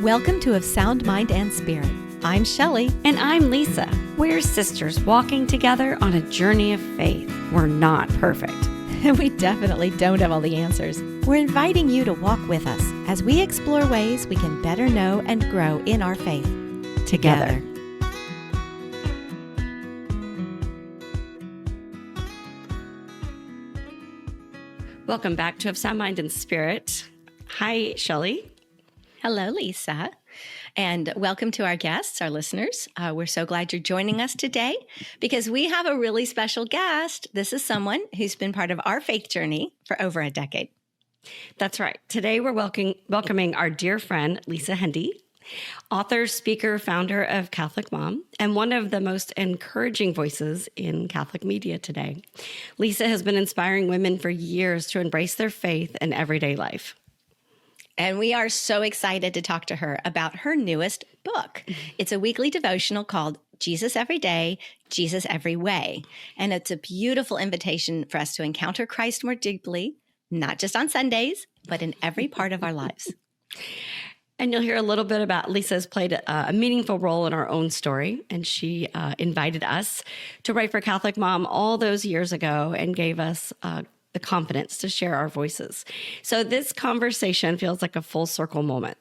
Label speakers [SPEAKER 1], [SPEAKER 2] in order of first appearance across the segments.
[SPEAKER 1] Welcome to Of Sound Mind and Spirit. I'm Shelly.
[SPEAKER 2] And I'm Lisa. We're sisters walking together on a journey of faith. We're not perfect.
[SPEAKER 1] We definitely don't have all the answers. We're inviting you to walk with us as we explore ways we can better know and grow in our faith together.
[SPEAKER 2] Welcome back to Of Sound Mind and Spirit. Hi, Shelly.
[SPEAKER 1] Hello, Lisa. And welcome to our guests, our listeners. We're so glad you're joining us today because we have a really special guest. This is someone who's been part of our faith journey for over a decade.
[SPEAKER 2] That's right. Today we're welcoming our dear friend, Lisa Hendey, author, speaker, founder of Catholic Mom, and one of the most encouraging voices in Catholic media today. Lisa has been inspiring women for years to embrace their faith in everyday life.
[SPEAKER 1] And we are so excited to talk to her about her newest book. It's a weekly devotional called Jesus Every Day, Jesus Every Way. And it's a beautiful invitation for us to encounter Christ more deeply, not just on Sundays, but in every part of our lives.
[SPEAKER 2] And you'll hear a little bit about Lisa's played a meaningful role in our own story. And she invited us to write for Catholic Mom all those years ago and gave us the confidence to share our voices. So this conversation feels like a full circle moment.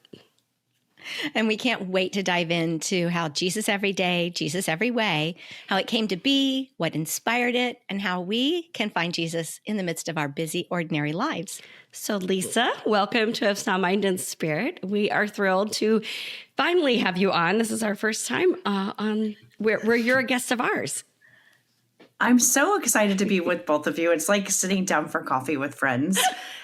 [SPEAKER 1] And we can't wait to dive into how Jesus Every Day, Jesus Every Way, how it came to be, what inspired it, and how we can find Jesus in the midst of our busy, ordinary lives.
[SPEAKER 2] So Lisa, welcome to Of Sound Mind and Spirit. We are thrilled to finally have you on. This is our first time on where you're a guest of ours.
[SPEAKER 3] I'm so excited to be with both of you. It's like sitting down for coffee with friends.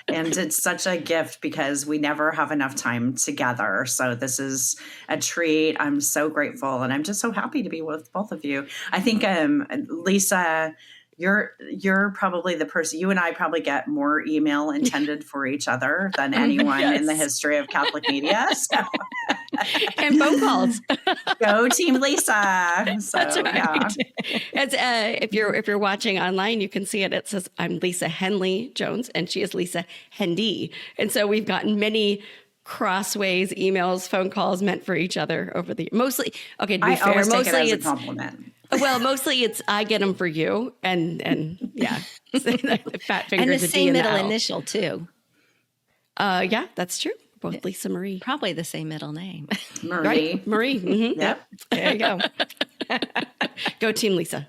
[SPEAKER 3] And it's such a gift because we never have enough time together. So this is a treat. I'm so grateful. And I'm just so happy to be with both of you. I think, Lisa, you're probably the person, you and I probably get more email intended for each other than anyone in the history of Catholic media. So.
[SPEAKER 2] And phone calls.
[SPEAKER 3] Go Team Lisa. So,
[SPEAKER 2] That's right.
[SPEAKER 3] Yeah.
[SPEAKER 2] As, if you're watching online, you can see it. It says, I'm Lisa Hendey Jones, and she is Lisa Hendey. And so we've gotten many crossways, emails, phone calls meant for each other over the mostly. Okay, to be fair,
[SPEAKER 3] always
[SPEAKER 2] mostly
[SPEAKER 3] take it as
[SPEAKER 2] it's
[SPEAKER 3] a compliment.
[SPEAKER 2] Well, mostly it's I get them for you, and yeah, the fat finger,
[SPEAKER 1] And the
[SPEAKER 2] D
[SPEAKER 1] same
[SPEAKER 2] and the
[SPEAKER 1] middle
[SPEAKER 2] L.
[SPEAKER 1] initial, too.
[SPEAKER 2] Yeah, that's true. Both Lisa Marie.
[SPEAKER 1] Probably the same middle name.
[SPEAKER 3] Marie.
[SPEAKER 2] Right? Marie. Mm-hmm.
[SPEAKER 3] Yep.
[SPEAKER 2] There you go. Go Team Lisa.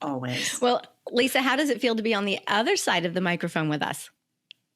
[SPEAKER 3] Always.
[SPEAKER 1] Well, Lisa, how does it feel to be on the other side of the microphone with us?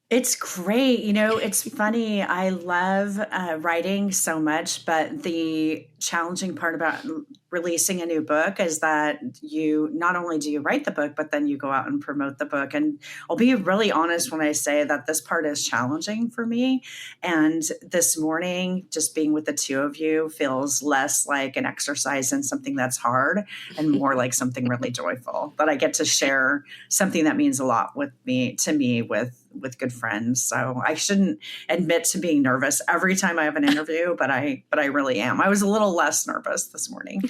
[SPEAKER 3] It's great. You know, it's funny. I love writing so much, but the challenging part about releasing a new book is that you not only do you write the book, but then you go out and promote the book. And I'll be really honest when I say that this part is challenging for me. And this morning, just being with the two of you feels less like an exercise in something that's hard and more like something really joyful, that I get to share something that means a lot to me with good friends. So I shouldn't admit to being nervous every time I have an interview, but I really am. I was a little less nervous this morning.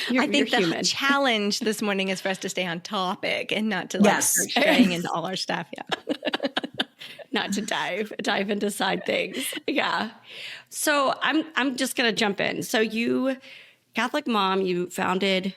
[SPEAKER 1] I think the challenge this morning is for us to stay on topic and not to start straying into all our stuff. Yeah.
[SPEAKER 2] Not to dive into side things. Yeah. So I'm just going to jump in. So you, Catholic Mom, you founded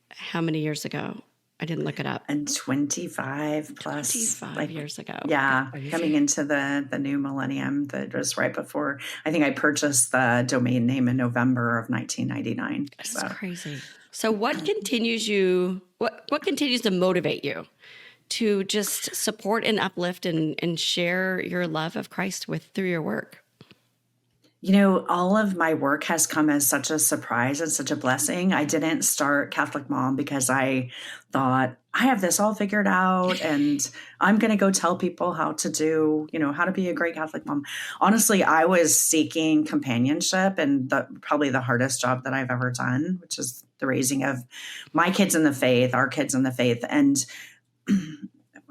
[SPEAKER 2] how many years ago? I didn't look it up.
[SPEAKER 3] And 25 plus.
[SPEAKER 2] 25 years ago.
[SPEAKER 3] Yeah. Coming into the new millennium, that was right before, I think I purchased the domain name in November of 1999.
[SPEAKER 2] That's crazy. So what continues to motivate you to just support and uplift and share your love of Christ through your work?
[SPEAKER 3] You know, all of my work has come as such a surprise and such a blessing. I didn't start Catholic Mom because I thought I have this all figured out and I'm going to go tell people how to be a great Catholic mom. Honestly, I was seeking companionship and probably the hardest job that I've ever done, which is the raising of my kids in the faith, our kids in the faith. And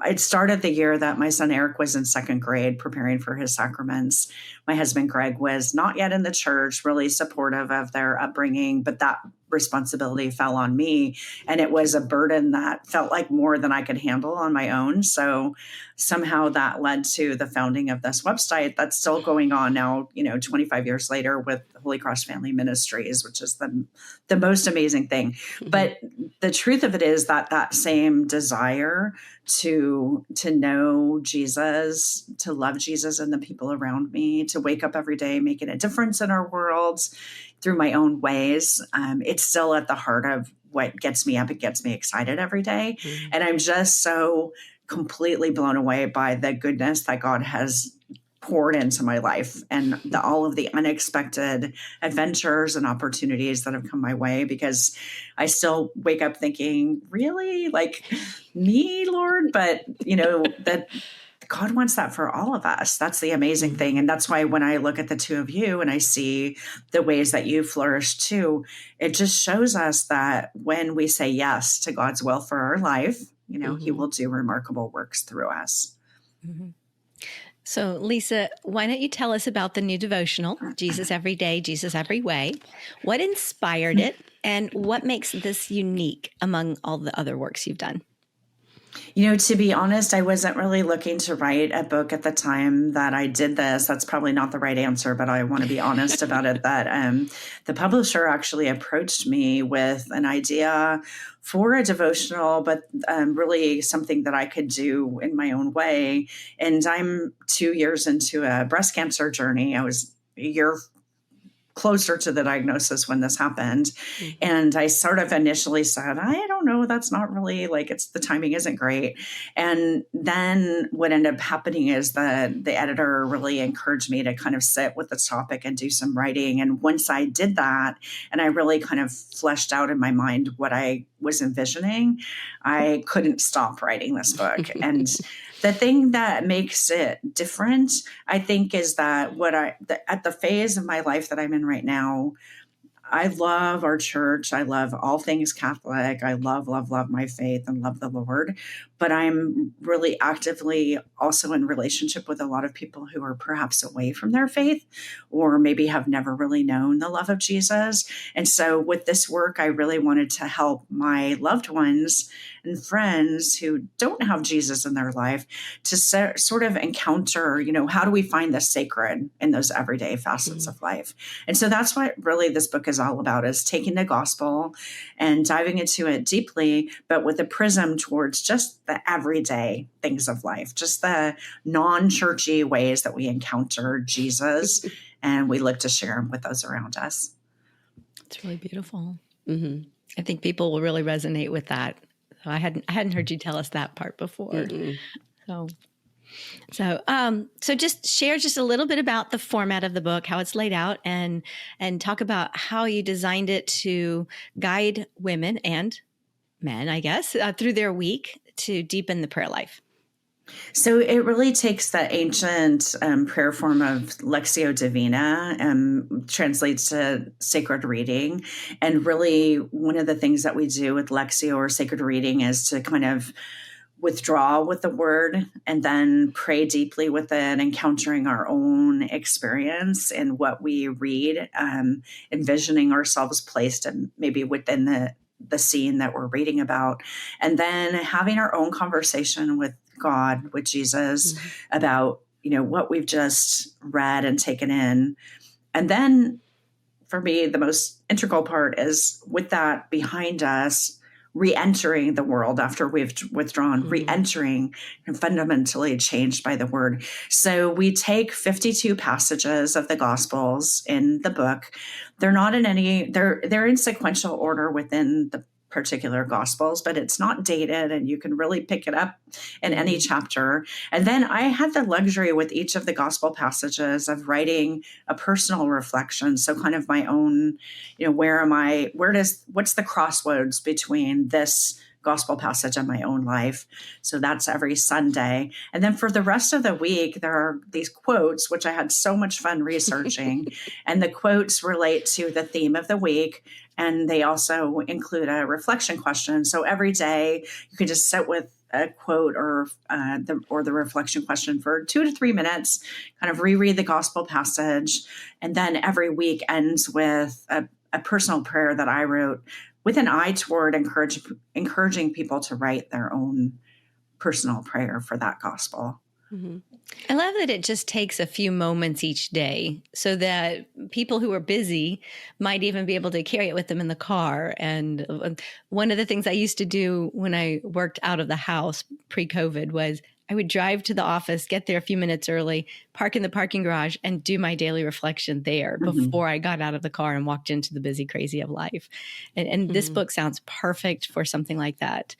[SPEAKER 3] it started the year that my son Eric was in second grade preparing for his sacraments. My husband Greg was not yet in the church, really supportive of their upbringing, but that responsibility fell on me, and it was a burden that felt like more than I could handle on my own. So somehow that led to the founding of this website that's still going on now, 25 years later, with Holy Cross Family Ministries, which is the most amazing thing. Mm-hmm. But the truth of it is that same desire to know Jesus, to love Jesus and the people around me, to wake up every day making a difference in our worlds through my own ways, it's still at the heart of what gets me up. It gets me excited every day. Mm-hmm. And I'm just so completely blown away by the goodness that God has poured into my life, and all of the unexpected adventures and opportunities that have come my way, because I still wake up thinking, really, like me, Lord? But that God wants that for all of us. That's the amazing thing. And that's why when I look at the two of you and I see the ways that you flourish too, it just shows us that when we say yes to God's will for our life, mm-hmm. He will do remarkable works through us.
[SPEAKER 1] Mm-hmm. So, Lisa, why don't you tell us about the new devotional, Jesus Every Day, Jesus Every Way? What inspired it, and what makes this unique among all the other works you've done?
[SPEAKER 3] To be honest, I wasn't really looking to write a book at the time that I did this. That's probably not the right answer, but I want to be honest about it, that the publisher actually approached me with an idea for a devotional, but really something that I could do in my own way. And I'm 2 years into a breast cancer journey. I was a year closer to the diagnosis when this happened. Mm-hmm. And I sort of initially said, I don't know, that's not really the timing isn't great. And then what ended up happening is that the editor really encouraged me to kind of sit with the topic and do some writing. And once I did that, and I really kind of fleshed out in my mind what I was envisioning, I couldn't stop writing this book. And the thing that makes it different, I think, is that at the phase of my life that I'm in right now, I love our church. I love all things Catholic. I love my faith and love the Lord. But I'm really actively also in relationship with a lot of people who are perhaps away from their faith, or maybe have never really known the love of Jesus. And so with this work, I really wanted to help my loved ones and friends who don't have Jesus in their life to sort of encounter, how do we find the sacred in those everyday facets of life? And so that's what really this book is all about, is taking the gospel and diving into it deeply, but with a prism towards just the everyday things of life, just the non-churchy ways that we encounter Jesus, and we look to share them with those around us.
[SPEAKER 1] It's really beautiful. Mm-hmm. I think people will really resonate with that. So I hadn't heard you tell us that part before. Mm-hmm. So just share just a little bit about the format of the book, how it's laid out, and talk about how you designed it to guide women and men, I guess, through their week to deepen the prayer life.
[SPEAKER 3] So it really takes the ancient prayer form of Lectio Divina, translates to sacred reading. And really one of the things that we do with Lectio or sacred reading is to kind of withdraw with the word and then pray deeply with it, encountering our own experience in what we read, envisioning ourselves placed maybe within the scene that we're reading about, and then having our own conversation with God, with Jesus, about, what we've just read and taken in. And then for me, the most integral part is, with that behind us, re-entering the world after we've withdrawn, re-entering and fundamentally changed by the word. So we take 52 passages of the Gospels in the book. They're not in they're in sequential order within the particular Gospels, but it's not dated, and you can really pick it up in any chapter. And then I had the luxury with each of the Gospel passages of writing a personal reflection. So kind of my own, what's the crossroads between this Gospel passage in my own life? So that's every Sunday. And then for the rest of the week, there are these quotes, which I had so much fun researching. And the quotes relate to the theme of the week. And they also include a reflection question. So every day you can just sit with a quote or the reflection question for 2 to 3 minutes, kind of reread the gospel passage. And then every week ends with a a personal prayer that I wrote with an eye toward encouraging people to write their own personal prayer for that gospel.
[SPEAKER 2] Mm-hmm.
[SPEAKER 1] I love that it just takes a few moments each day so that people who are busy might even be able to carry it with them in the car. And one of the things I used to do when I worked out of the house pre-COVID was I would drive to the office, get there a few minutes early, park in the parking garage, and do my daily reflection there before I got out of the car and walked into the busy crazy of life. And this book sounds perfect for something like that.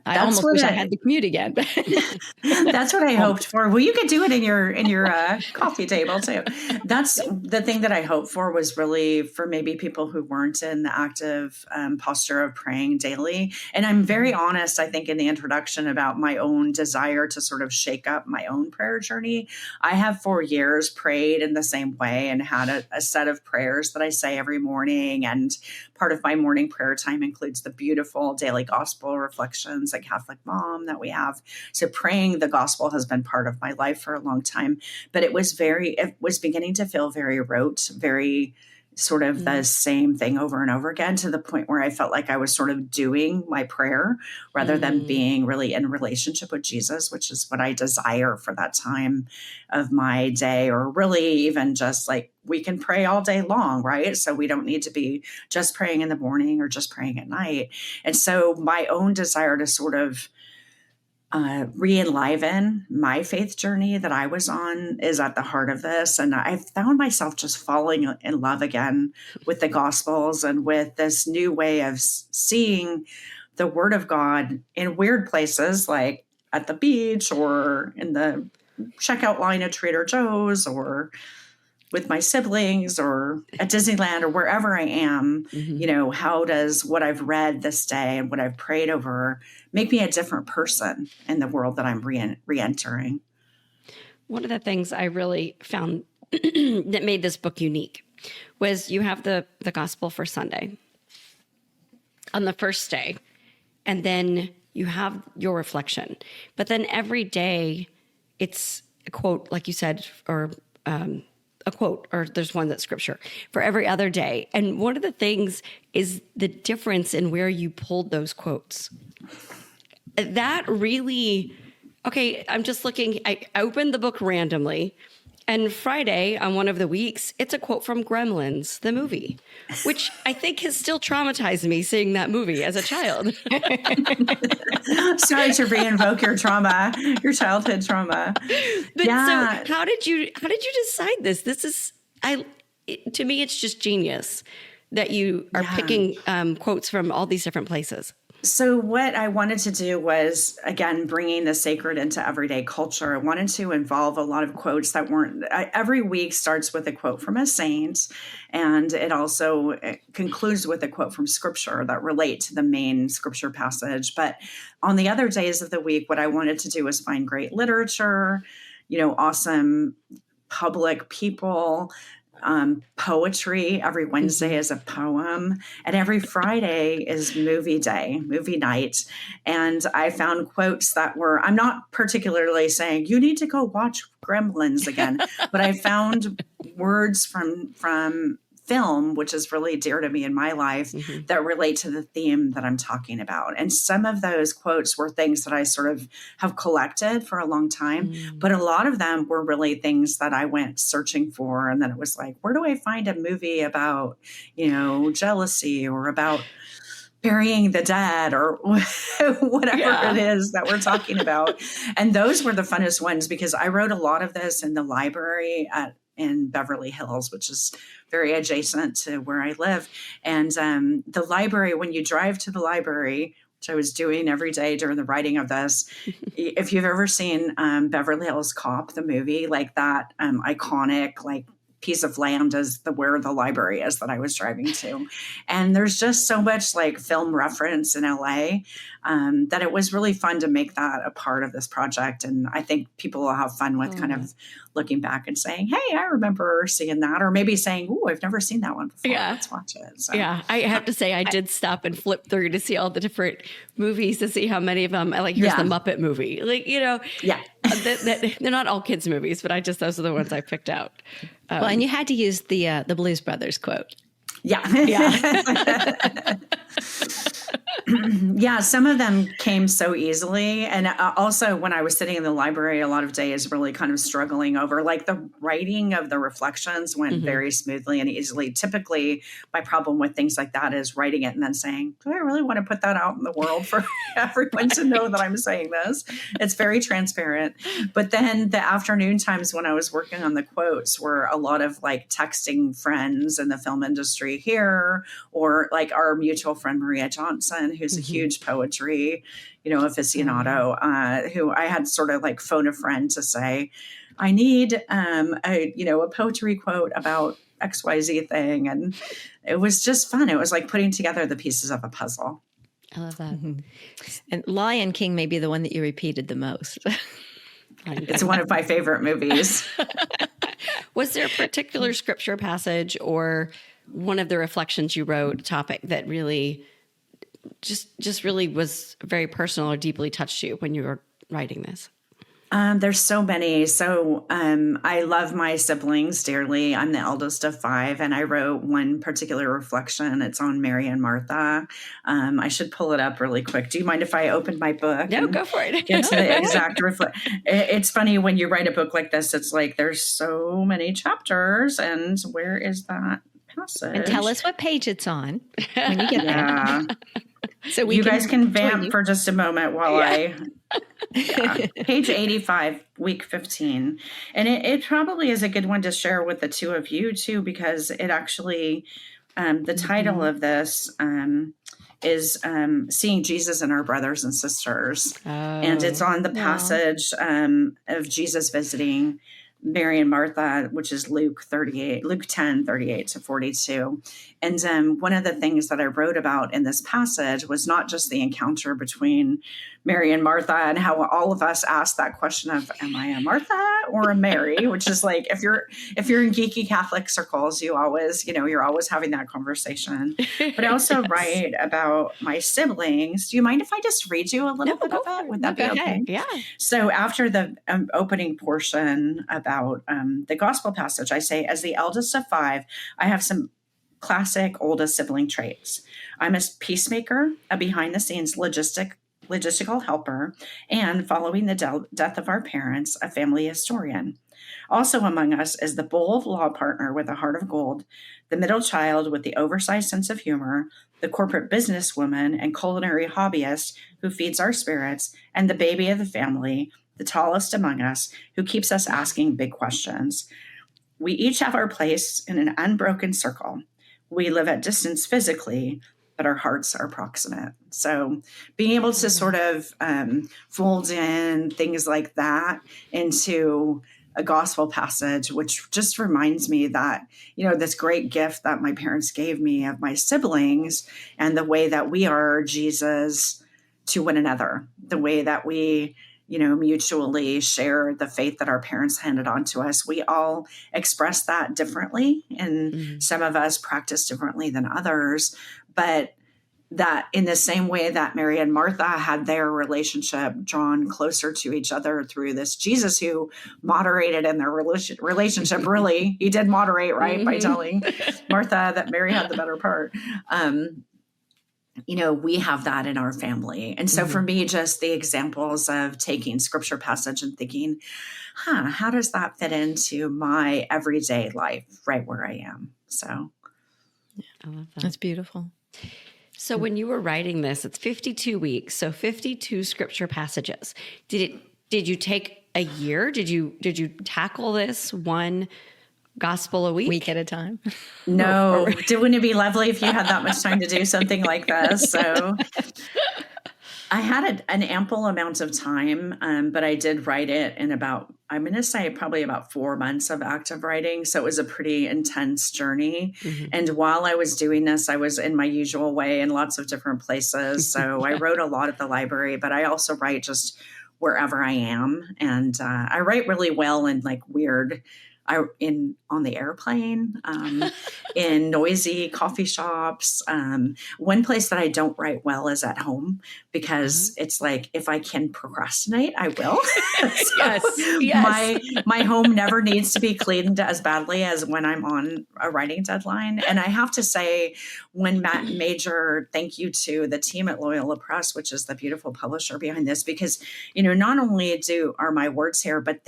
[SPEAKER 1] I almost wish I had the commute again.
[SPEAKER 3] That's what I hoped for. Well, you could do it in your coffee table too. That's the thing that I hoped for, was really for maybe people who weren't in the active posture of praying daily. And I'm very honest, I think, in the introduction about my own desire to sort of shake up my own prayer journey. I have for years prayed in the same way and had a set of prayers that I say every morning. And part of my morning prayer time includes the beautiful daily gospel reflections at Catholic Mom that we have. So praying the gospel has been part of my life for a long time, but it was beginning to feel very rote, very sort of the same thing over and over again, to the point where I felt like I was sort of doing my prayer rather than being really in relationship with Jesus, which is what I desire for that time of my day, or really even just like we can pray all day long, right? So we don't need to be just praying in the morning or just praying at night. And so my own desire to sort of re-enliven my faith journey that I was on is at the heart of this. And I found myself just falling in love again with the Gospels and with this new way of seeing the Word of God in weird places, like at the beach or in the checkout line at Trader Joe's or with my siblings or at Disneyland or wherever I am. You know, how does what I've read this day and what I've prayed over make me a different person in the world that I'm re-entering?
[SPEAKER 2] One of the things I really found that made this book unique was you have the gospel for Sunday on the first day, and then you have your reflection. But then every day it's a quote, like you said, or a quote, or there's one that's scripture for every other day. And one of the things is the difference in where you pulled those quotes. That really, okay, I'm just looking, I opened the book randomly, and Friday on one of the weeks, it's a quote from Gremlins, the movie, which I think has still traumatized me seeing that movie as a child.
[SPEAKER 3] Sorry to reinvoke your trauma, your childhood trauma.
[SPEAKER 2] But so how did you decide this? This is, to me, it's just genius that you are picking quotes from all these different places.
[SPEAKER 3] So what I wanted to do was, again, bringing the sacred into everyday culture. I wanted to involve a lot of quotes that every week starts with a quote from a saint, and it also concludes with a quote from scripture that relate to the main scripture passage. But on the other days of the week, what I wanted to do was find great literature, awesome public people, poetry. Every Wednesday is a poem, and every Friday is movie day, movie night. And I found quotes that I'm not particularly saying you need to go watch Gremlins again, but I found words from film, which is really dear to me in my life, that relate to the theme that I'm talking about. And some of those quotes were things that I sort of have collected for a long time, but a lot of them were really things that I went searching for. And then it was like, where do I find a movie about, jealousy or about burying the dead or whatever it is that we're talking about? And those were the funnest ones, because I wrote a lot of this in the library in Beverly Hills, which is very adjacent to where I live. And the library, when you drive to the library, which I was doing every day during the writing of this, if you've ever seen Beverly Hills Cop, the movie, like that iconic, like piece of land is where the library is that I was driving to. And there's just so much like film reference in LA that it was really fun to make that a part of this project. And I think people will have fun with kind of looking back and saying, hey, I remember seeing that, or maybe saying, oh, I've never seen that one before.
[SPEAKER 2] Yeah.
[SPEAKER 3] Let's watch it. So,
[SPEAKER 2] yeah. I have to say, I did stop and flip through to see all the different movies to see how many of them, here's the Muppet movie.
[SPEAKER 3] Yeah.
[SPEAKER 2] they're not all kids movies, but those are the ones I picked out.
[SPEAKER 1] Well, and you had to use the Blues Brothers quote.
[SPEAKER 3] Yeah.
[SPEAKER 2] Yeah.
[SPEAKER 3] Yeah, some of them came so easily. And also when I was sitting in the library a lot of days, really kind of struggling over like the writing of the reflections went very smoothly and easily. Typically, my problem with things like that is writing it and then saying, do I really want to put that out in the world for everyone to know that I'm saying this? It's very transparent. But then the afternoon times when I was working on the quotes were a lot of like texting friends in the film industry here, or like our mutual friend, Maria Johnson, who's a huge poetry, aficionado, who I had sort of like phone a friend to say, I need a poetry quote about XYZ thing. And it was just fun. It was like putting together the pieces of a puzzle.
[SPEAKER 2] I love that.
[SPEAKER 1] And Lion King may be the one that you repeated the most.
[SPEAKER 3] It's one of my favorite movies.
[SPEAKER 2] Was there a particular scripture passage or one of the reflections you wrote, topic that really just really was very personal or deeply touched you when you were writing this?
[SPEAKER 3] There's so many. So I love my siblings dearly. I'm the eldest of 5, and I wrote one particular reflection. It's on Mary and Martha. I should pull it up really quick. Do you mind if I open my book?
[SPEAKER 2] No, go for it.
[SPEAKER 3] Get to the exact It's funny when you write a book like this, it's like there's so many chapters, and where is that passage?
[SPEAKER 1] And tell us what page it's on when you get
[SPEAKER 3] Yeah.
[SPEAKER 1] there. So
[SPEAKER 3] you guys can vamp for just a moment while page 85, week 15. And it probably is a good one to share with the two of you too, because it actually, the title of this is Seeing Jesus in Our Brothers and Sisters.
[SPEAKER 2] Oh,
[SPEAKER 3] and it's on the passage of Jesus visiting Mary and Martha, which is Luke 10, 38 to 42. And one of the things that I wrote about in this passage was not just the encounter between Mary and Martha and how all of us ask that question of, am I a Martha or a Mary? Which is like, if you're in geeky Catholic circles, you always, you're always having that conversation. But I also write about my siblings. Do you mind if I just read you a little bit of it? Would that be okay?
[SPEAKER 2] Yeah.
[SPEAKER 3] So after the opening portion about the gospel passage, I say, as the eldest of 5, I have some classic oldest sibling traits. I'm a peacemaker, a behind-the-scenes logistical helper, and following the death of our parents, a family historian. Also among us is the bold law partner with a heart of gold, the middle child with the oversized sense of humor, the corporate businesswoman and culinary hobbyist who feeds our spirits, and the baby of the family, the tallest among us, who keeps us asking big questions. We each have our place in an unbroken circle. We live at distance physically, but our hearts are proximate. So being able to sort of fold in things like that into a gospel passage, which just reminds me that, this great gift that my parents gave me of my siblings and the way that we are Jesus to one another, the way that we mutually share the faith that our parents handed on to us. We all express that differently, and some of us practice differently than others. But that in the same way that Mary and Martha had their relationship drawn closer to each other through this Jesus who moderated in their relationship, really, he did moderate, right, by telling Martha that Mary had the better part. We have that in our family. And so for me, just the examples of taking scripture passage and thinking, how does that fit into my everyday life right where I am? So
[SPEAKER 2] I love that.
[SPEAKER 1] That's beautiful.
[SPEAKER 2] So when you were writing this, it's 52 weeks, so 52 scripture passages. Did you take a year? Did you tackle this one gospel a week
[SPEAKER 1] at a time?
[SPEAKER 3] No. Wouldn't it be lovely if you had that much time to do something like this? So I had an ample amount of time, but I did write it in I'm going to say probably about 4 months of active writing. So it was a pretty intense journey. And while I was doing this, I was in my usual way in lots of different places. So I wrote a lot at the library, but I also write just wherever I am. And I write really well in like weird on the airplane, in noisy coffee shops. One place that I don't write well is at home, because it's like, if I can procrastinate, I will.
[SPEAKER 2] Yes.
[SPEAKER 3] My home never needs to be cleaned as badly as when I'm on a writing deadline. And I have to say, when Matt Major, thank you to the team at Loyola Press, which is the beautiful publisher behind this, because, not only are my words here, but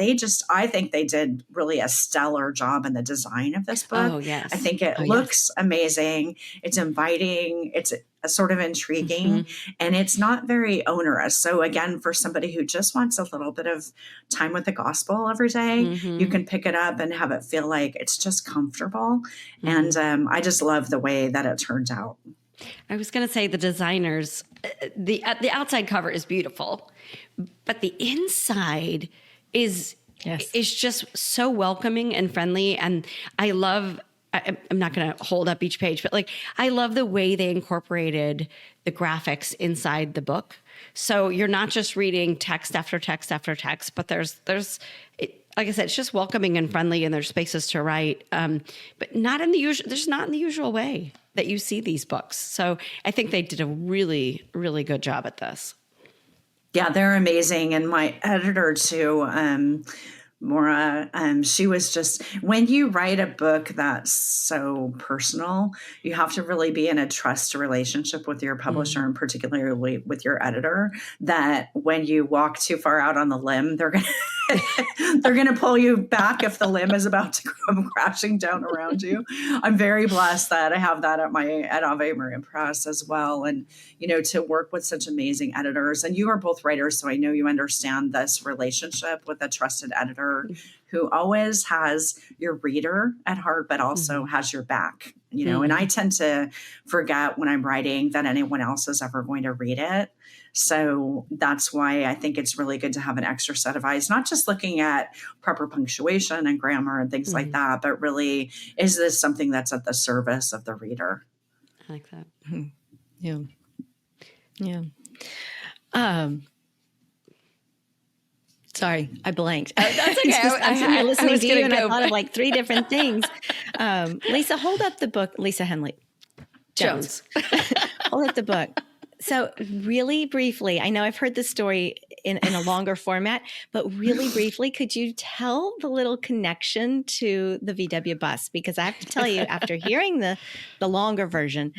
[SPEAKER 3] I think they did really a stellar job in the design of this book.
[SPEAKER 2] Oh, yes.
[SPEAKER 3] I think it looks amazing. It's inviting. It's a sort of intriguing, and it's not very onerous. So again, for somebody who just wants a little bit of time with the gospel every day, you can pick it up and have it feel like it's just comfortable. And I just love the way that it turned out.
[SPEAKER 2] I was going to say, the designers, the outside cover is beautiful, but the inside is just so welcoming and friendly. And I love, I'm not going to hold up each page, but like, I love the way they incorporated the graphics inside the book. So you're not just reading text after text after text, but there's like I said, it's just welcoming and friendly, and there's spaces to write, but not in the usual. There's not in the usual way that you see these books. So I think they did a really, really good job at this.
[SPEAKER 3] Yeah, they're amazing. And my editor too, Maura, she was just, when you write a book that's so personal, you have to really be in a trust relationship with your publisher, and particularly with your editor, that when you walk too far out on the limb, they're going to pull you back if the limb is about to come crashing down around you. I'm very blessed that I have that at Ave Maria Press as well. And, to work with such amazing editors, and you are both writers, so I know you understand this relationship with a trusted editor who always has your reader at heart, but also has your back, and I tend to forget when I'm writing that anyone else is ever going to read it. So that's why I think it's really good to have an extra set of eyes, not just looking at proper punctuation and grammar and things like that, but really, is this something that's at the service of the reader?
[SPEAKER 2] I like that.
[SPEAKER 1] Yeah. Yeah. Sorry, I blanked.
[SPEAKER 2] That's okay.
[SPEAKER 1] I was listening to you, and I
[SPEAKER 2] go.
[SPEAKER 1] thought of like three different things. Lisa, hold up the book. Lisa Hendey. Jones. Hold up the book. So really briefly, I know I've heard this story in a longer format, but really briefly, could you tell the little connection to the VW bus? Because I have to tell you, after hearing the longer version,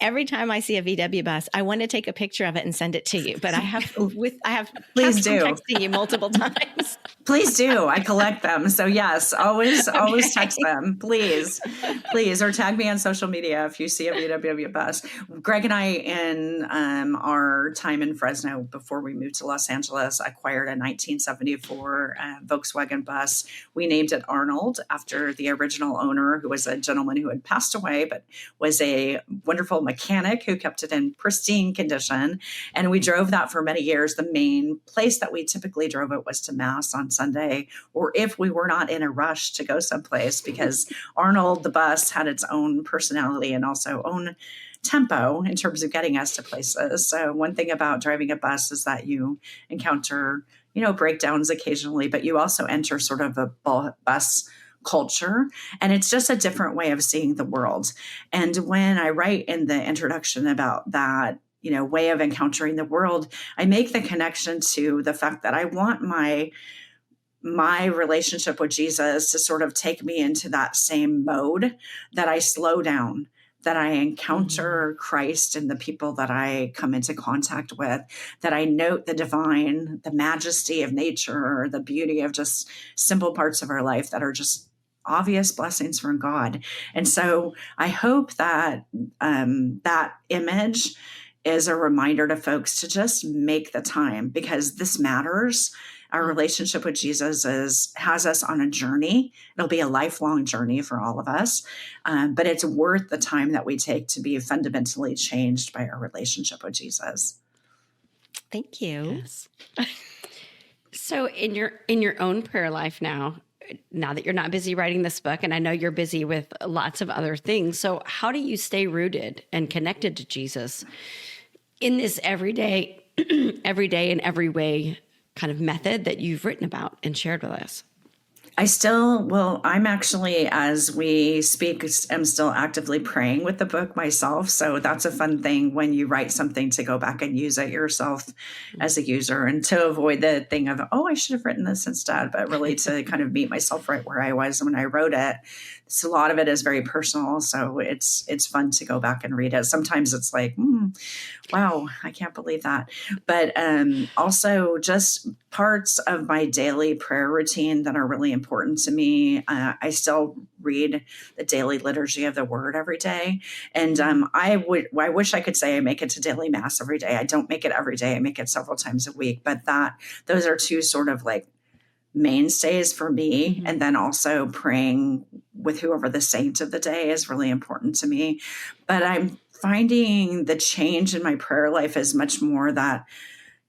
[SPEAKER 1] every time I see a VW bus, I want to take a picture of it and send it to you. But I have
[SPEAKER 3] Please do.
[SPEAKER 1] texting you multiple times.
[SPEAKER 3] Please do. I collect them. So yes, always text them, please, or tag me on social media if you see a VW bus. Greg and I, in our time in Fresno before we moved to Los Angeles, acquired a 1974 Volkswagen bus. We named it Arnold after the original owner, who was a gentleman who had passed away, but was a wonderful mechanic who kept it in pristine condition. And we drove that for many years. The main place that we typically drove it was to Mass on Sunday, or if we were not in a rush to go someplace, because Arnold, the bus, had its own personality and also own tempo in terms of getting us to places. So one thing about driving a bus is that you encounter, breakdowns occasionally, but you also enter sort of a bus culture, and it's just a different way of seeing the world. And when I write in the introduction about that, way of encountering the world, I make the connection to the fact that I want my relationship with Jesus to sort of take me into that same mode, that I slow down, that I encounter Christ in the people that I come into contact with, that I note the divine, the majesty of nature, the beauty of just simple parts of our life that are just obvious blessings from God. And so I hope that that image is a reminder to folks to just make the time, because this matters. Our relationship with Jesus has us on a journey. It'll be a lifelong journey for all of us, but it's worth the time that we take to be fundamentally changed by our relationship with Jesus.
[SPEAKER 1] Thank you.
[SPEAKER 2] Yes. So in your own prayer life now that you're not busy writing this book, and I know you're busy with lots of other things, so how do you stay rooted and connected to Jesus in this everyday and every way kind of method that you've written about and shared with us?
[SPEAKER 3] I'm actually, as we speak, am still actively praying with the book myself. So that's a fun thing when you write something to go back and use it yourself as a user, and to avoid the thing of, oh, I should have written this instead, but really to kind of meet myself right where I was when I wrote it. So a lot of it is very personal. So it's fun to go back and read it. Sometimes it's like, wow, I can't believe that. But also just parts of my daily prayer routine that are really important to me. I still read the daily liturgy of the word every day. And I wish I could say I make it to daily mass every day. I don't make it every day. I make it several times a week, but those are two sort of like mainstays for me. And then also praying with whoever the saint of the day is really important to me. But I'm finding the change in my prayer life is much more that,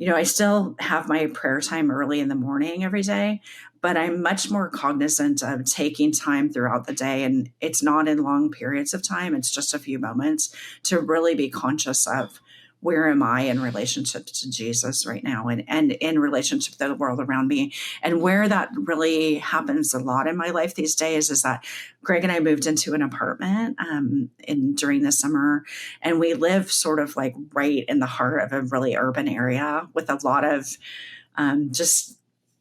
[SPEAKER 3] I still have my prayer time early in the morning every day, but I'm much more cognizant of taking time throughout the day. And it's not in long periods of time. It's just a few moments to really be conscious of, where am I in relationship to Jesus right now, and in relationship to the world around me. And where that really happens a lot in my life these days is that Greg and I moved into an apartment during the summer, and we live sort of like right in the heart of a really urban area with a lot of just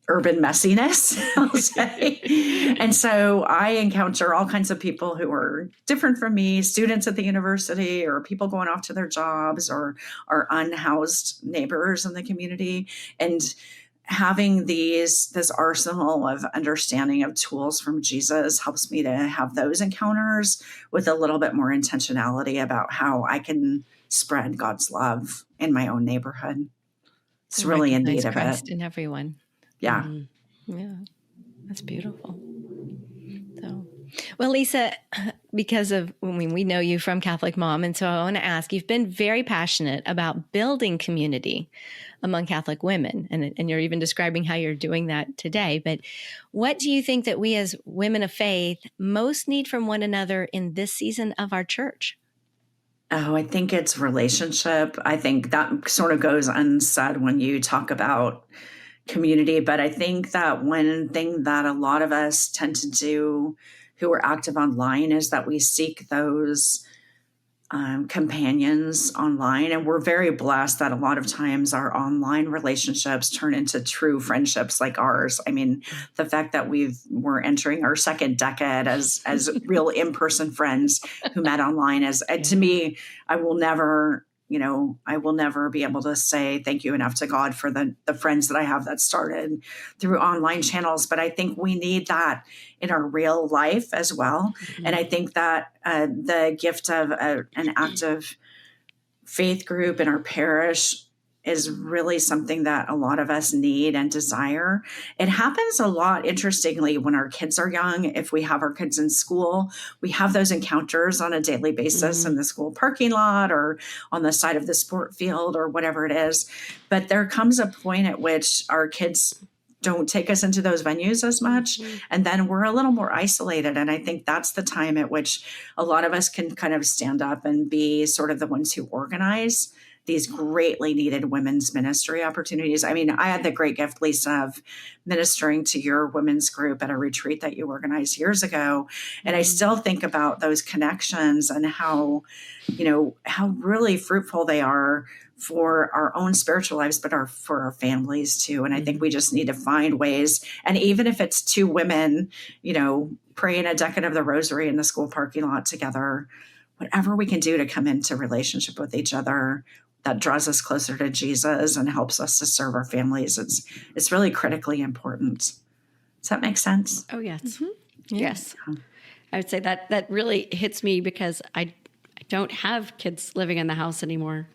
[SPEAKER 3] urban messiness, I'll say. And so I encounter all kinds of people who are different from me, students at the university, or people going off to their jobs, or our unhoused neighbors in the community. And having this arsenal of understanding of tools from Jesus helps me to have those encounters with a little bit more intentionality about how I can spread God's love in my own neighborhood. It's really in need of
[SPEAKER 1] Christ
[SPEAKER 3] it.
[SPEAKER 1] in everyone.
[SPEAKER 3] Yeah.
[SPEAKER 1] Yeah. That's beautiful. So, well, Lisa, because of we know you from Catholic Mom, and so I want to ask, you've been very passionate about building community among Catholic women, and you're even describing how you're doing that today. But what do you think that we as women of faith most need from one another in this season of our church?
[SPEAKER 3] Oh, I think it's relationship. I think that sort of goes unsaid when you talk about community. But I think that one thing that a lot of us tend to do who are active online is that we seek those companions online. And we're very blessed that a lot of times our online relationships turn into true friendships like ours. I mean, the fact that we're entering our second decade as real in-person friends who met online to me, I will never be able to say thank you enough to God for the friends that I have that started through online channels. But I think we need that in our real life as well. Mm-hmm. And I think that the gift of an active faith group in our parish is really something that a lot of us need and desire. It happens a lot, interestingly, when our kids are young. If we have our kids in school, we have those encounters on a daily basis in the school parking lot or on the side of the sport field or whatever it is. But there comes a point at which our kids don't take us into those venues as much. And then we're a little more isolated. And I think that's the time at which a lot of us can kind of stand up and be sort of the ones who organize these greatly needed women's ministry opportunities. I mean, I had the great gift, Lisa, of ministering to your women's group at a retreat that you organized years ago. And I still think about those connections and how really fruitful they are for our own spiritual lives, but for our families too. And I think we just need to find ways. And even if it's two women, praying a decade of the rosary in the school parking lot together, whatever we can do to come into relationship with each other that draws us closer to Jesus and helps us to serve our families, it's really critically important. Does that make sense?
[SPEAKER 2] Oh, yes. Mm-hmm. Yes. I would say that really hits me because I don't have kids living in the house anymore.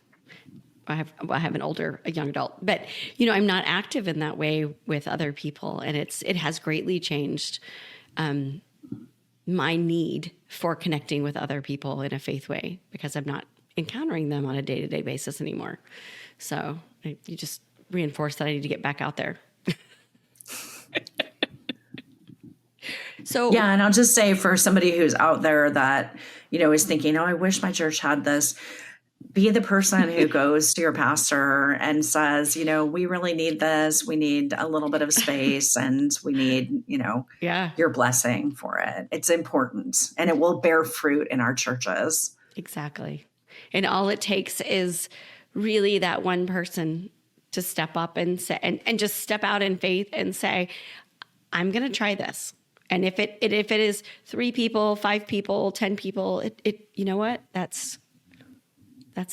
[SPEAKER 2] I have a young adult, but I'm not active in that way with other people, and it has greatly changed my need for connecting with other people in a faith way because I'm not encountering them on a day-to-day basis anymore. So you just reinforce that I need to get back out there. So
[SPEAKER 3] yeah, and I'll just say for somebody who's out there that is thinking, oh, I wish my church had this. be the person who goes to your pastor and says, we really need this. We need a little bit of space and we need, your blessing for it. It's important and it will bear fruit in our churches.
[SPEAKER 2] Exactly. And all it takes is really that one person to step up and say, and just step out in faith and say, I'm going to try this. And if it is 3 people, 5 people, 10 people, you know what? That's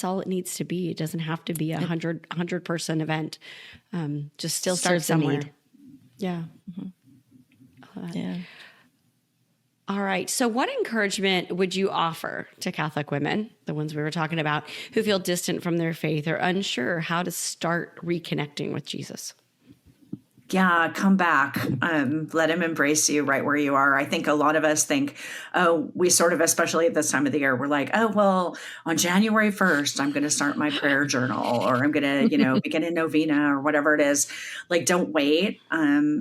[SPEAKER 2] all it needs to be. It doesn't have to be a 100 person event. Just still start somewhere. Yeah. Mm-hmm.
[SPEAKER 1] Yeah.
[SPEAKER 2] All right. So what encouragement would you offer to Catholic women, the ones we were talking about, who feel distant from their faith or unsure how to start reconnecting with Jesus?
[SPEAKER 3] Yeah, come back. Let him embrace you right where you are. I think a lot of us think, we sort of, especially at this time of the year, we're like, well, on January 1st, I'm going to start my prayer journal, or I'm going to, begin a novena or whatever it is. Like, don't wait.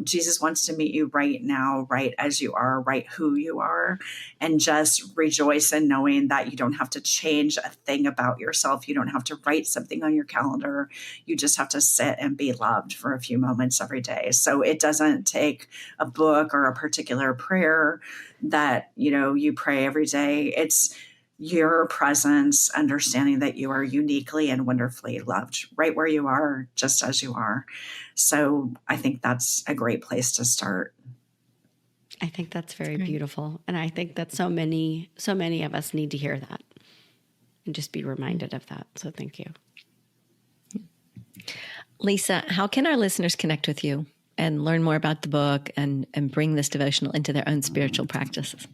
[SPEAKER 3] Jesus wants to meet you right now, right as you are, right who you are, and just rejoice in knowing that you don't have to change a thing about yourself. You don't have to write something on your calendar. You just have to sit and be loved for a few moments every day. So it doesn't take a book or a particular prayer that, you pray every day. It's your presence, understanding that you are uniquely and wonderfully loved right where you are, just as you are. So I think that's a great place to start.
[SPEAKER 2] I think that's very beautiful. And I think that so many of us need to hear that and just be reminded of that. So thank you.
[SPEAKER 1] Lisa, how can our listeners connect with you and learn more about the book and bring this devotional into their own spiritual practices?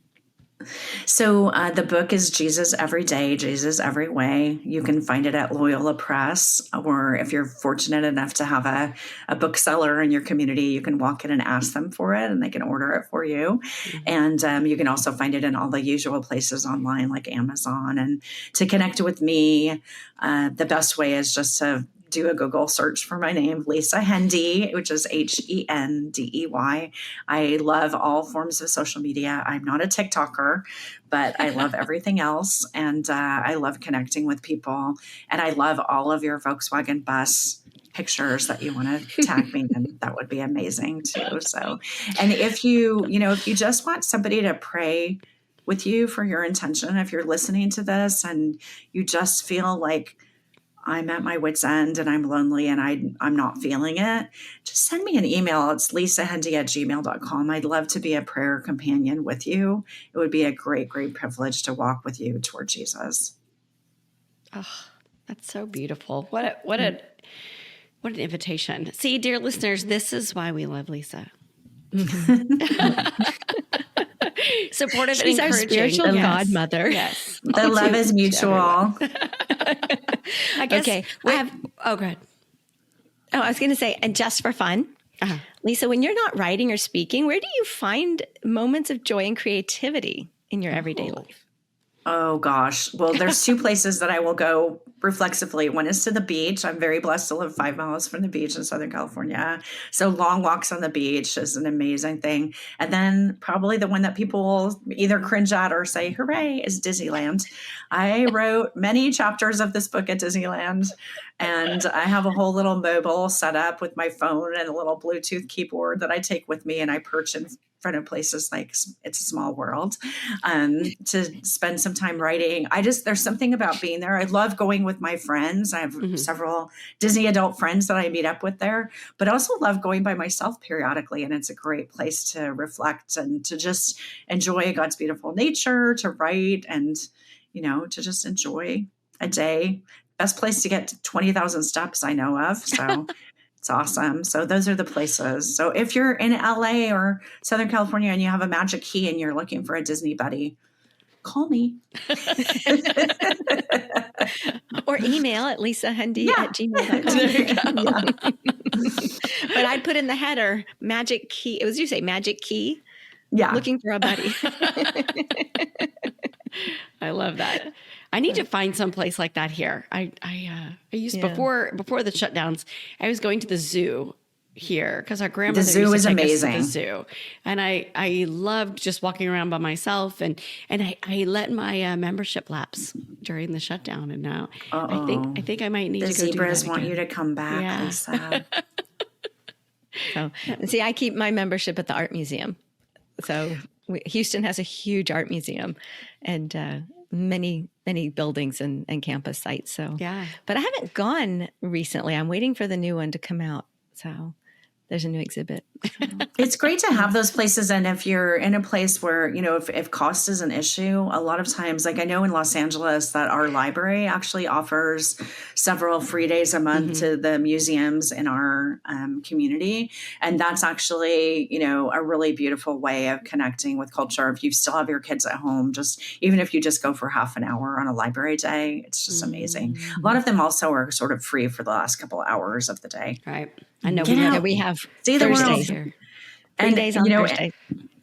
[SPEAKER 3] So the book is Jesus Every Day, Jesus Every Way. You can find it at Loyola Press, or if you're fortunate enough to have a bookseller in your community, you can walk in and ask them for it and they can order it for you. Mm-hmm. And you can also find it in all the usual places online like Amazon. And to connect with me, the best way is just to do a Google search for my name, Lisa Hendey, which is Hendey. I love all forms of social media. I'm not a TikToker, but I love everything else. And I love connecting with people. And I love all of your Volkswagen bus pictures that you want to tag me in. That would be amazing too. So, and if you just want somebody to pray with you for your intention, if you're listening to this and you just feel like, I'm at my wit's end and I'm lonely and I'm not feeling it, just send me an email. It's lisahendey@gmail.com. I'd love to be a prayer companion with you. It would be a great, great privilege to walk with you toward Jesus.
[SPEAKER 2] Oh, that's so beautiful. What an invitation. See, dear listeners, this is why we love Lisa. Supportive
[SPEAKER 1] She's
[SPEAKER 2] and encouraging.
[SPEAKER 1] our spiritual godmother.
[SPEAKER 2] Yes.
[SPEAKER 3] The love is mutual.
[SPEAKER 2] I guess
[SPEAKER 1] okay.
[SPEAKER 2] go ahead.
[SPEAKER 1] I was going to say, and just for fun, Lisa, when you're not writing or speaking, where do you find moments of joy and creativity in your everyday life?
[SPEAKER 3] Oh, gosh. Well, there's 2 places that I will go reflexively. One is to the beach. I'm very blessed to live 5 miles from the beach in Southern California. So long walks on the beach is an amazing thing. And then probably the one that people will either cringe at or say, hooray, is Disneyland. I wrote many chapters of this book at Disneyland. And I have a whole little mobile set up with my phone and a little Bluetooth keyboard that I take with me and I perch in front of places like It's a Small World to spend some time writing. There's something about being there. I love going with my friends. I have several Disney adult friends that I meet up with there, but I also love going by myself periodically. And it's a great place to reflect and to just enjoy God's beautiful nature, to write and, to just enjoy a day. Best place to get to 20,000 steps I know of. So it's awesome. So those are the places. So if you're in LA or Southern California and you have a magic key and you're looking for a Disney buddy, call me.
[SPEAKER 1] Or email at lisahendey@gmail.com. But I'd put in the header, magic key. It was, you say magic key?
[SPEAKER 3] Yeah.
[SPEAKER 1] Looking for a buddy.
[SPEAKER 2] I love that. I need to find some place like that here. I used before the shutdowns, I was going to the zoo here because our grandmother
[SPEAKER 3] zoo
[SPEAKER 2] used to
[SPEAKER 3] is
[SPEAKER 2] take us to
[SPEAKER 3] amazing.
[SPEAKER 2] the zoo, and I loved just walking around by myself, and I let my membership lapse during the shutdown, and now I think I might need
[SPEAKER 3] The
[SPEAKER 2] to go do
[SPEAKER 3] zebras
[SPEAKER 2] that
[SPEAKER 3] want
[SPEAKER 2] again.
[SPEAKER 3] you to come back,
[SPEAKER 2] Yeah.
[SPEAKER 3] Lisa.
[SPEAKER 1] So, see, I keep my membership at the art museum. So Houston has a huge art museum and many buildings and campus sites. So,
[SPEAKER 2] Yeah.
[SPEAKER 1] but I haven't gone recently. I'm waiting for the new one to come out. So there's a new exhibit. So.
[SPEAKER 3] It's great to have those places. And if you're in a place where, if cost is an issue, a lot of times, like I know in Los Angeles that our library actually offers several free days a month to the museums in our community. And that's actually, a really beautiful way of connecting with culture. If you still have your kids at home, even if you just go for half an hour on a library day, it's just amazing. A lot of them also are sort of free for the last couple of hours of the day.
[SPEAKER 2] Right. I know
[SPEAKER 1] we have
[SPEAKER 3] See the world.
[SPEAKER 1] Thursdays
[SPEAKER 2] here.
[SPEAKER 1] 3 days on Thursday.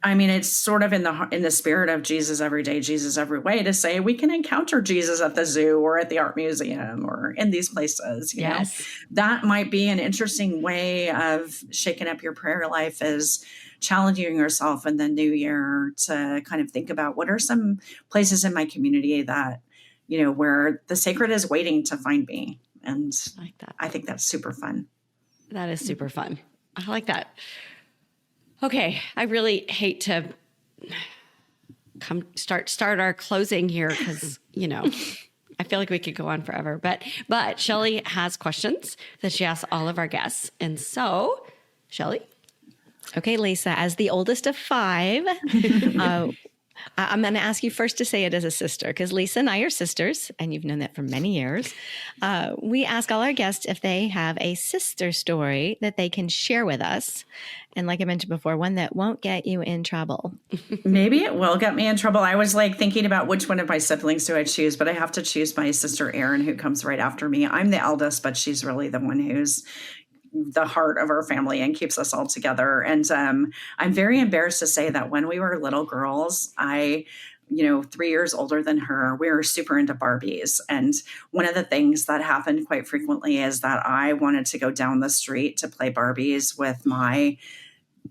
[SPEAKER 3] I mean, it's sort of in the spirit of Jesus every day, Jesus every way, to say we can encounter Jesus at the zoo or at the art museum or in these places. You know? That might be an interesting way of shaking up your prayer life, is challenging yourself in the new year to kind of think about what are some places in my community that, where the sacred is waiting to find me. And
[SPEAKER 2] I like that.
[SPEAKER 3] I think that's super fun.
[SPEAKER 2] That is super fun. I like that. Okay, I really hate to start our closing here because I feel like we could go on forever. But Shelly has questions that she asks all of our guests, and so Shelly.
[SPEAKER 1] Okay, Lisa, as the oldest of 5, I'm going to ask you first to say it as a sister, because Lisa and I are sisters, and you've known that for many years. We ask all our guests if they have a sister story that they can share with us. And like I mentioned before, one that won't get you in trouble.
[SPEAKER 3] Maybe it will get me in trouble. I was thinking about which one of my siblings do I choose, but I have to choose my sister Erin, who comes right after me. I'm the eldest, but she's really the one who's the heart of our family and keeps us all together. And I'm very embarrassed to say that when we were little girls, 3 years older than her, we were super into Barbies. And one of the things that happened quite frequently is that I wanted to go down the street to play Barbies with my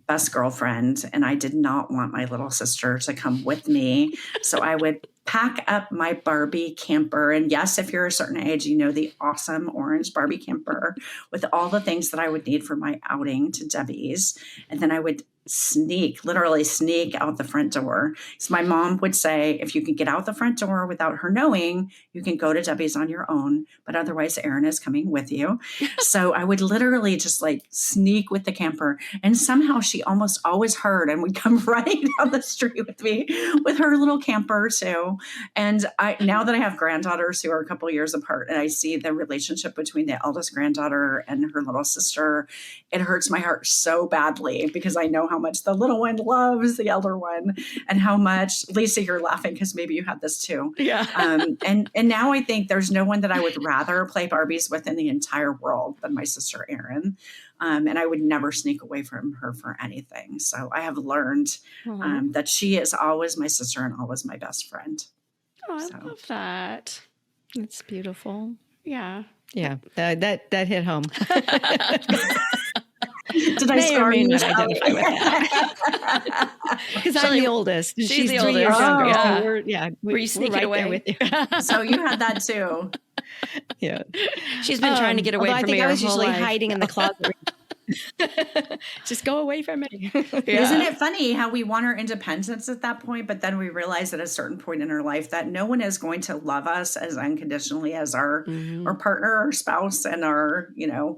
[SPEAKER 3] best girlfriend, and I did not want my little sister to come with me. So I would pack up my Barbie camper. And yes, if you're a certain age, the awesome orange Barbie camper with all the things that I would need for my outing to Debbie's. And then I would literally sneak out the front door. So my mom would say, if you can get out the front door without her knowing, you can go to Debbie's on your own, but otherwise Erin is coming with you. So I would literally just sneak with the camper, and somehow she almost always heard and would come running down the street with me with her little camper too. And now that I have granddaughters who are a couple years apart, and I see the relationship between the eldest granddaughter and her little sister, it hurts my heart so badly, because I know how much the little one loves the elder one, and how much, Lisa, you're laughing because maybe you had this too.
[SPEAKER 2] Yeah.
[SPEAKER 3] And now I think there's no one that I would rather play Barbies with in the entire world than my sister Erin. And I would never sneak away from her for anything. So I have learned that she is always my sister and always my best friend.
[SPEAKER 2] Oh, I love that.
[SPEAKER 1] It's beautiful.
[SPEAKER 2] Yeah.
[SPEAKER 1] Yeah, that hit home.
[SPEAKER 3] Did I scar you?
[SPEAKER 1] Identify with that? Because I'm the oldest.
[SPEAKER 2] She's the
[SPEAKER 1] 3 years
[SPEAKER 2] oldest.
[SPEAKER 1] younger.
[SPEAKER 2] Yeah.
[SPEAKER 1] So
[SPEAKER 2] Were you sneaking away
[SPEAKER 1] with you?
[SPEAKER 3] So you had that too.
[SPEAKER 1] Yeah.
[SPEAKER 2] She's been trying to get away from me.
[SPEAKER 1] I think I was
[SPEAKER 2] her whole
[SPEAKER 1] usually
[SPEAKER 2] life.
[SPEAKER 1] hiding in the closet. Just go away from me.
[SPEAKER 2] Yeah.
[SPEAKER 3] Isn't it funny how we want our independence at that point, but then we realize at a certain point in our life that no one is going to love us as unconditionally as our partner, our spouse, and our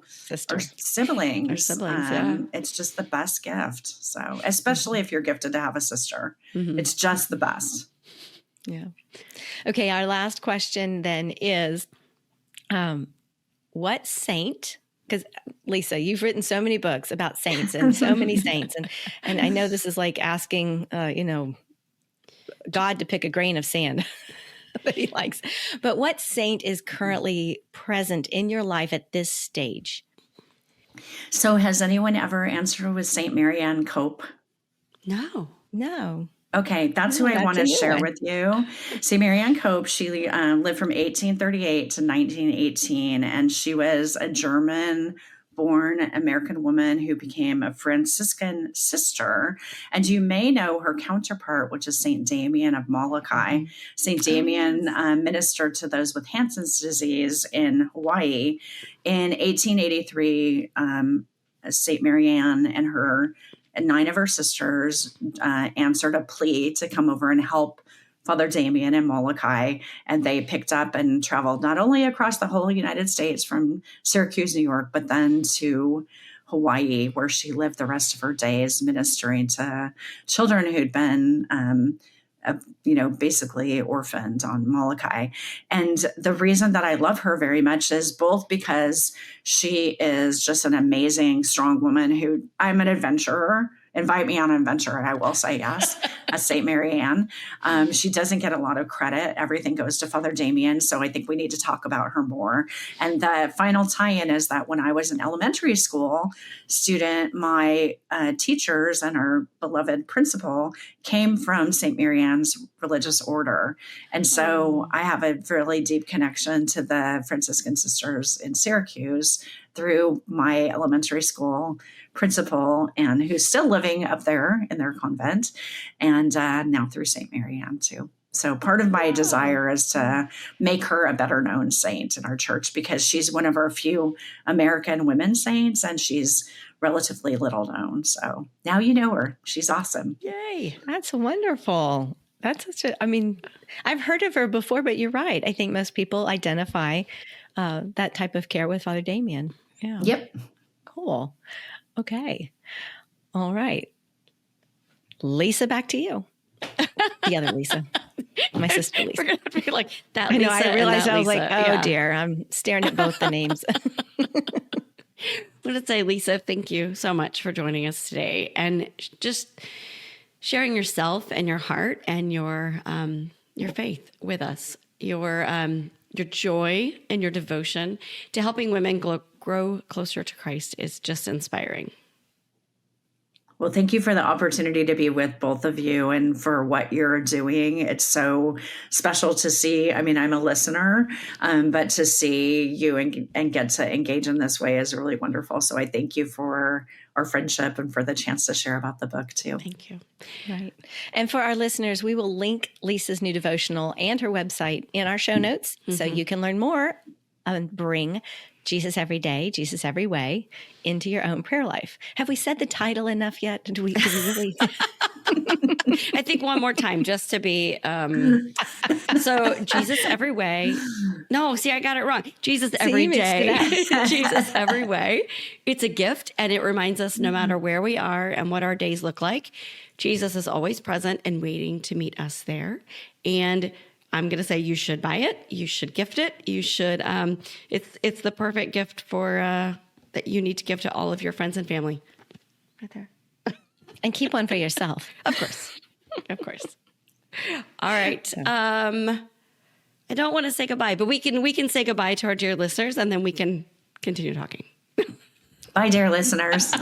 [SPEAKER 1] Sister.
[SPEAKER 3] our siblings.
[SPEAKER 2] Our siblings,
[SPEAKER 3] It's just the best gift. So especially if you're gifted to have a sister, it's just the best.
[SPEAKER 1] Yeah. Okay. Our last question then is, what saint? Because Lisa, you've written so many books about saints and so many saints, and I know this is like asking, God to pick a grain of sand that He likes. But what saint is currently present in your life at this stage?
[SPEAKER 3] So has anyone ever answered with Saint Marianne Cope?
[SPEAKER 1] No.
[SPEAKER 3] Okay, that's who I want to share with you. See, Marianne Cope, she lived from 1838 to 1918, and she was a German born American woman who became a Franciscan sister. And you may know her counterpart, which is St. Damien of Molokai. St. Damien ministered to those with Hansen's disease in Hawaii. In 1883, St. Marianne and 9 of her sisters answered a plea to come over and help Father Damien and Molokai, and they picked up and traveled not only across the whole United States from Syracuse, New York, but then to Hawaii, where she lived the rest of her days ministering to children who'd been, basically orphaned on Molokai. And the reason that I love her very much is both because she is just an amazing, strong woman who I'm an adventurer. Invite me on an adventure and I will say yes, as St. Mary Ann. She doesn't get a lot of credit. Everything goes to Father Damien. So I think we need to talk about her more. And the final tie-in is that when I was an elementary school student, my teachers and our beloved principal came from St. Mary Ann's religious order. And so I have a really deep connection to the Franciscan sisters in Syracuse through my elementary school principal, and who's still living up there in their convent, and now through St. Mary Ann too. So part of my desire is to make her a better known saint in our church, because she's one of our few American women saints, and she's relatively little known. So now you know her. She's awesome.
[SPEAKER 1] Yay. That's wonderful. That's I've heard of her before, but you're right. I think most people identify that type of care with Father Damien. Yeah.
[SPEAKER 3] Yep.
[SPEAKER 1] Cool. Okay. All right. Lisa, back to you. The other Lisa. My sister Lisa.
[SPEAKER 2] We're going to be like that.
[SPEAKER 1] I know.
[SPEAKER 2] Lisa
[SPEAKER 1] I realized I was
[SPEAKER 2] Lisa.
[SPEAKER 1] like, oh dear. I'm staring at both the names.
[SPEAKER 2] I want to say, Lisa, thank you so much for joining us today and just sharing yourself and your heart and your faith with us, your joy and your devotion to helping women grow closer to Christ is just inspiring.
[SPEAKER 3] Well, thank you for the opportunity to be with both of you and for what you're doing. It's so special to see. I mean, I'm a listener, but to see you and get to engage in this way is really wonderful. So I thank you for our friendship and for the chance to share about the book too.
[SPEAKER 2] Thank you.
[SPEAKER 1] Right. And for our listeners, we will link Lisa's new devotional and her website in our show notes so you can learn more and bring Jesus every day, Jesus every way into your own prayer life. Have we said the title enough yet? Do we really?
[SPEAKER 2] I think one more time just to be, so Jesus every way. No, see, I got it wrong. Jesus every day. Jesus every way. It's a gift, and it reminds us no matter where we are and what our days look like, Jesus is always present and waiting to meet us there. And I'm going to say you should buy it. You should gift it. You should. It's the perfect gift for that you need to give to all of your friends and family. Right there.
[SPEAKER 1] And keep one for yourself.
[SPEAKER 2] Of course. Of course. All right. I don't want to say goodbye, but we can say goodbye to our dear listeners, and then we can continue talking.
[SPEAKER 3] Bye, dear listeners.